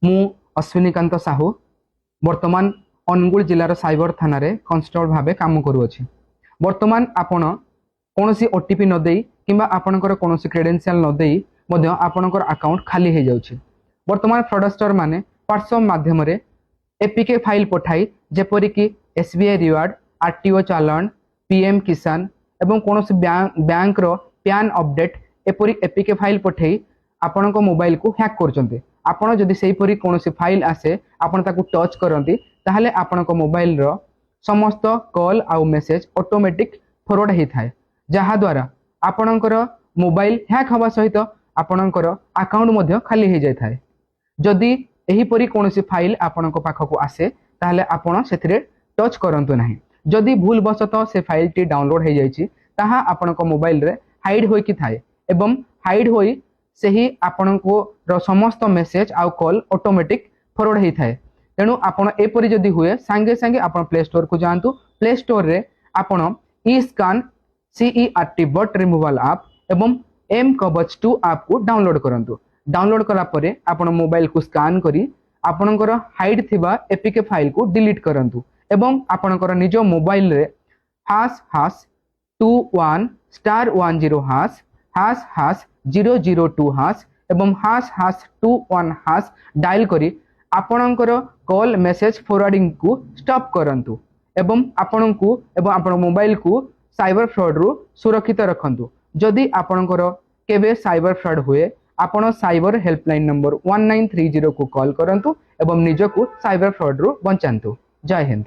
मु अश्विनीकांत साहू वर्तमान अनुगुल जिलार साइबर थाना रे कांस्टेबल भाबे काम करूअछि। वर्तमान आपण कोनोसी ओटीपी न देई किंबा आपणकर कोनोसी क्रेडेंशियल न देई मध्य आपणकर अकाउंट खाली हे जाउछि। वर्तमान फ्रॉडस्टर माने व्हाट्सएप माध्यम रे एपीके फाइल पठाई जेपरि कि एसबीआई रिवार्ड, आरटीओ चालान, पीएम किसान एवं कोनोसी बैंक रो पैन अपडेट एपरि एपीके फाइल पठाई आपणको मोबाइल को हैक करचंते। आपण जदि सेही परि कोनोसी फाइल आसे आपण ताकू टच करंती ताहले आपणको मोबाइल रो समस्त कॉल आउ मेसेज ऑटोमेटिक फॉरवर्ड हे थाए, जहा द्वारा आपणकर मोबाइल हैक हवा सहित आपणकर अकाउंट मध्य खाली हे जाय थाए। जदि एही परि कोनोसी फाइल आपणको पाखको आसे ताहले आपण सेथिरे टच करंतु नाही। जदि भूल बसत से फाइल टी डाउनलोड हे जायछि ताहा आपणको मोबाइल रे हाइड होई कि थाए एवं हाइड होई सेही आपणको रो समस्त मेसेज आउ कॉल ऑटोमेटिक फॉरवर्ड हे थाए। तेणु आपण एपरि जदि हुए संगे संगे आपण प्ले स्टोर को जानतु। प्ले स्टोर रे आपण ई scan CERT bot removal app एवं एम कवच 2 ऐप को डाउनलोड करंतु। डाउनलोड कला परे आपण मोबाइल को स्कैन करी आपणकर हाइड थिबा एपीके फाइल को डिलीट करंतु एवं आपणकर निज मोबाइल रे #21*110##002# एवं ##21# डायल करी आपणकर कॉल मेसेज फॉरवर्डिंग को स्टॉप करंतु एवं आपणको एवं आपण मोबाइल को साइबर फ्रॉड रु सुरक्षित रखंतु। जदि आपणकर केबे साइबर फ्रॉड हुए आपण साइबर हेल्पलाइन नंबर 1930 को कॉल करंतु एवं निजको साइबर फ्रॉड रु बचांतु। जय हिंद।